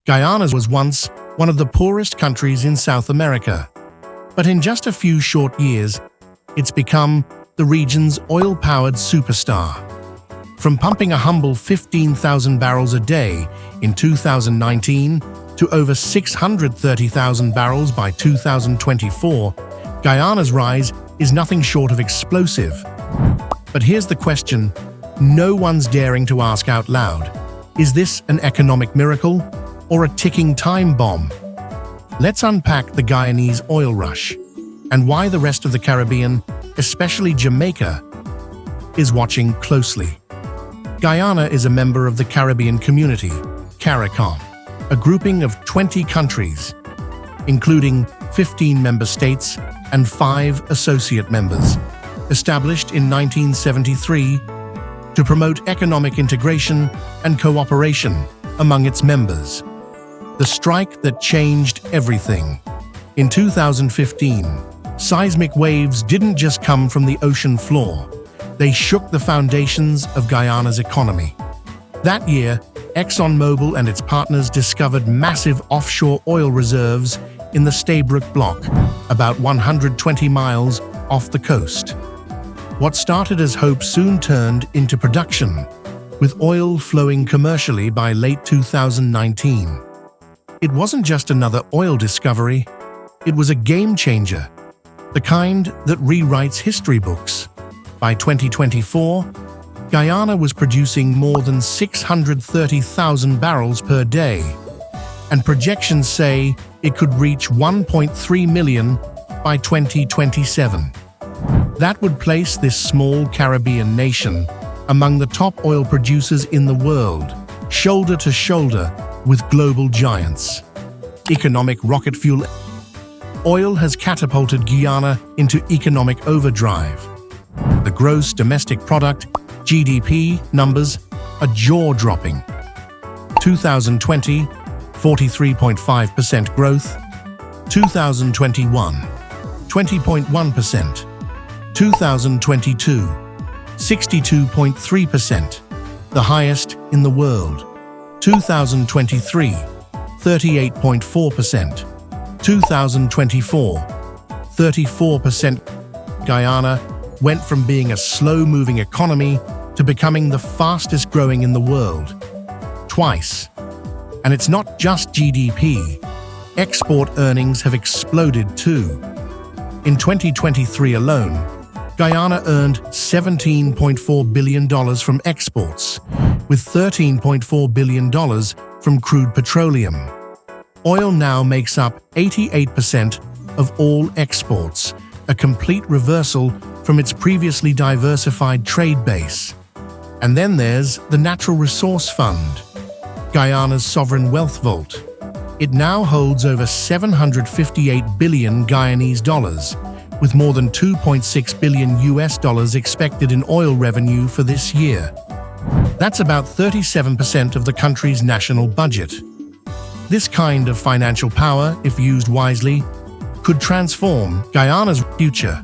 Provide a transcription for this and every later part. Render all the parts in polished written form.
Guyana was once one of the poorest countries in South America, but in just a few short years, it's become the region's oil-powered superstar. From pumping a humble 15,000 barrels a day in 2019 to over 630,000 barrels by 2024, Guyana's rise is nothing short of explosive. But here's the question no one's daring to ask out loud. Is this an economic miracle or a ticking time bomb? Let's unpack the Guyanese oil rush and why the rest of the Caribbean, especially Jamaica, is watching closely. Guyana is a member of the Caribbean Community, CARICOM, a grouping of 20 countries, including 15 member states and 5 associate members, established in 1973 to promote economic integration and cooperation among its members. The strike that changed everything. In 2015, seismic waves didn't just come from the ocean floor. They shook the foundations of Guyana's economy. That year, ExxonMobil and its partners discovered massive offshore oil reserves in the Stabroek Block, about 120 miles off the coast. What started as hope soon turned into production, with oil flowing commercially by late 2019. It wasn't just another oil discovery, it was a game changer, the kind that rewrites history books. By 2024, Guyana was producing more than 630,000 barrels per day, and projections say it could reach 1.3 million by 2027. That would place this small Caribbean nation among the top oil producers in the world, shoulder to shoulder with global giants. Economic rocket fuel. Oil has catapulted Guyana into economic overdrive. The gross domestic product, GDP, numbers are jaw-dropping. 2020, 43.5% growth. 2021, 20.1%. 2022, 62.3%, the highest in the world. 2023, 38.4%. 2024, 34%. Guyana went from being a slow-moving economy to becoming the fastest growing in the world. Twice. And it's not just GDP. Export earnings have exploded too. In 2023 alone, Guyana earned $17.4 billion from exports, with $13.4 billion from crude petroleum. Oil now makes up 88% of all exports, a complete reversal from its previously diversified trade base. And then there's the Natural Resource Fund, Guyana's sovereign wealth vault. It now holds over 758 billion Guyanese dollars, with more than 2.6 billion US dollars expected in oil revenue for this year. That's about 37% of the country's national budget. This kind of financial power, if used wisely, could transform Guyana's future.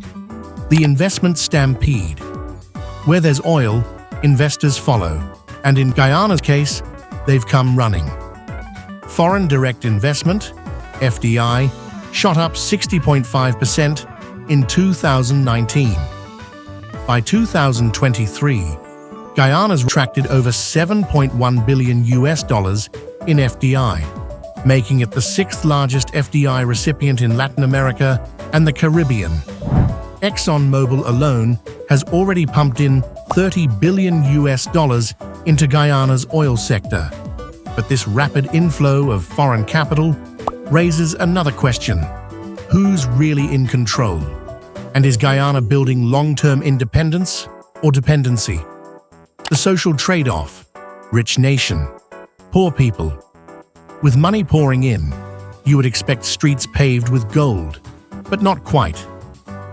The investment stampede. Where there's oil, investors follow. And in Guyana's case, they've come running. Foreign direct investment, FDI, shot up 60.5% in 2019. By 2023, Guyana's attracted over 7.1 billion US dollars in FDI, making it the 6th largest FDI recipient in Latin America and the Caribbean. ExxonMobil alone has already pumped in 30 billion US dollars into Guyana's oil sector. But this rapid inflow of foreign capital raises another question. Who's really in control? And is Guyana building long-term independence or dependency? The social trade-off. Rich nation. Poor people. With money pouring in, you would expect streets paved with gold, but not quite.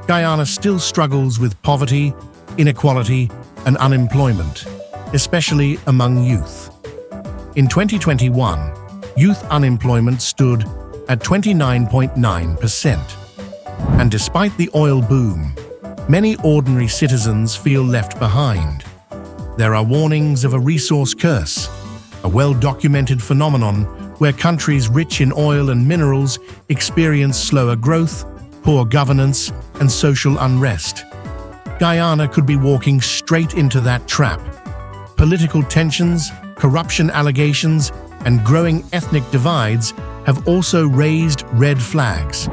Guyana still struggles with poverty, inequality, and unemployment, especially among youth. In 2021, youth unemployment stood at 29.9%. And despite the oil boom, many ordinary citizens feel left behind. There are warnings of a resource curse, a well-documented phenomenon where countries rich in oil and minerals experience slower growth, poor governance, and social unrest. Guyana could be walking straight into that trap. Political tensions, corruption allegations, and growing ethnic divides have also raised red flags.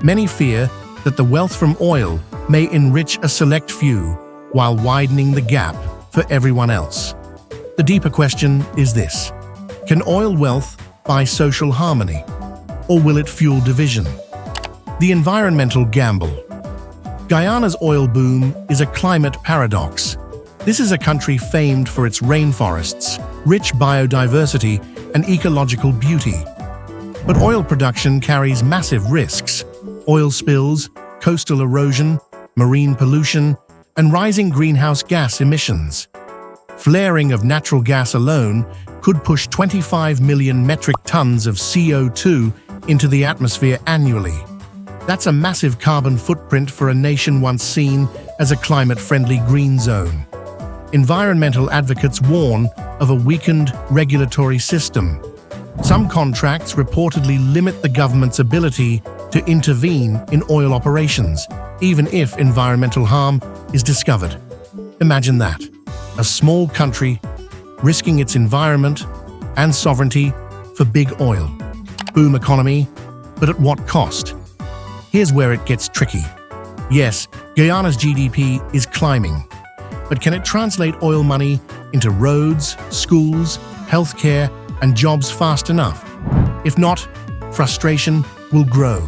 Many fear that the wealth from oil may enrich a select few while widening the gap for everyone else. The deeper question is this: can oil wealth buy social harmony, or will it fuel division? The environmental gamble. Guyana's oil boom is a climate paradox. This is a country famed for its rainforests, rich biodiversity, and ecological beauty. But oil production carries massive risks: oil spills, coastal erosion, marine pollution, and rising greenhouse gas emissions. Flaring of natural gas alone could push 25 million metric tons of CO2 into the atmosphere annually. That's a massive carbon footprint for a nation once seen as a climate-friendly green zone. Environmental advocates warn of a weakened regulatory system. Some contracts reportedly limit the government's ability to intervene in oil operations, even if environmental harm is discovered. Imagine that: a small country risking its environment and sovereignty for big oil. Boom economy, but at what cost? Here's where it gets tricky. Yes, Guyana's GDP is climbing, but can it translate oil money into roads, schools, healthcare, and jobs fast enough? If not, frustration will grow.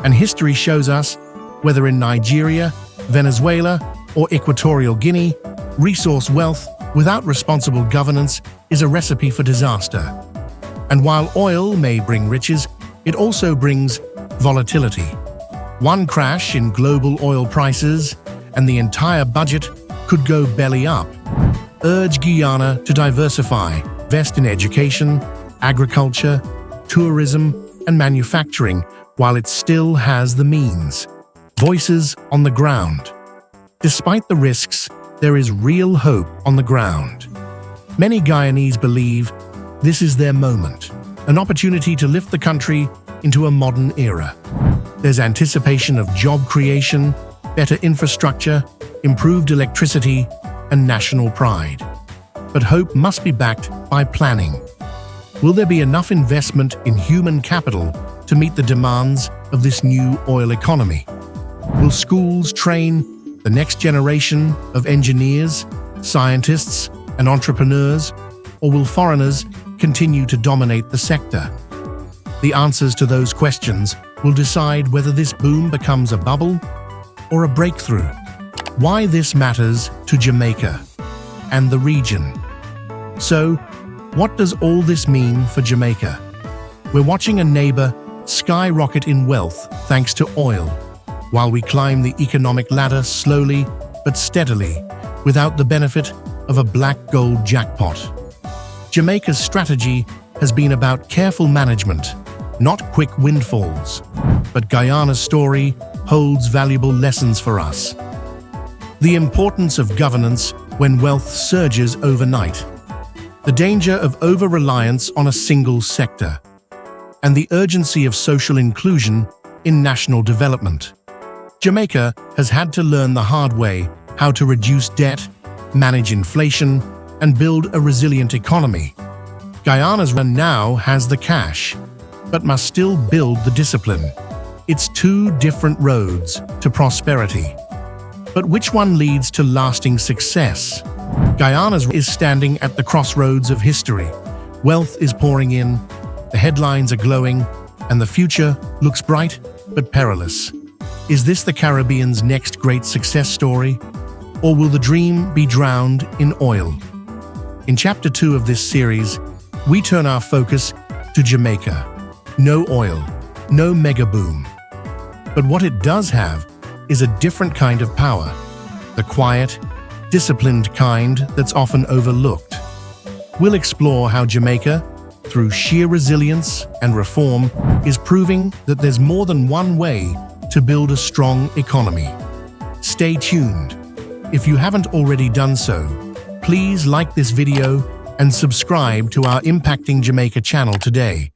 And history shows us, whether in Nigeria, Venezuela, or Equatorial Guinea, resource wealth without responsible governance is a recipe for disaster. And while oil may bring riches, it also brings volatility. One crash in global oil prices, and the entire budget could go belly up. Urge Guyana to diversify, invest in education, agriculture, tourism, and manufacturing while it still has the means. Voices on the ground. Despite the risks, there is real hope on the ground. Many Guyanese believe this is their moment, an opportunity to lift the country into a modern era. There's anticipation of job creation, better infrastructure, improved electricity, and national pride. But hope must be backed by planning. Will there be enough investment in human capital to meet the demands of this new oil economy? Will schools train the next generation of engineers, scientists, and entrepreneurs, or will foreigners continue to dominate the sector? The answers to those questions will decide whether this boom becomes a bubble or a breakthrough. Why this matters to Jamaica and the region. So, what does all this mean for Jamaica? We're watching a neighbor skyrocket in wealth thanks to oil, while we climb the economic ladder slowly but steadily, without the benefit of a black gold jackpot. Jamaica's strategy has been about careful management, not quick windfalls. But Guyana's story holds valuable lessons for us. The importance of governance when wealth surges overnight, the danger of over-reliance on a single sector, and the urgency of social inclusion in national development. Jamaica has had to learn the hard way how to reduce debt, manage inflation, and build a resilient economy. Guyana's now has the cash, but must still build the discipline. It's two different roads to prosperity. But which one leads to lasting success? Guyana is standing at the crossroads of history. Wealth is pouring in, the headlines are glowing, and the future looks bright but perilous. Is this the Caribbean's next great success story? Or will the dream be drowned in oil? In Chapter 2 of this series, we turn our focus to Jamaica. No oil, no mega boom. But what it does have is a different kind of power, the quiet, disciplined kind that's often overlooked. We'll explore how Jamaica, through sheer resilience and reform, is proving that there's more than one way to build a strong economy. Stay tuned. If you haven't already done so, please like this video and subscribe to our Impacting Jamaica channel today.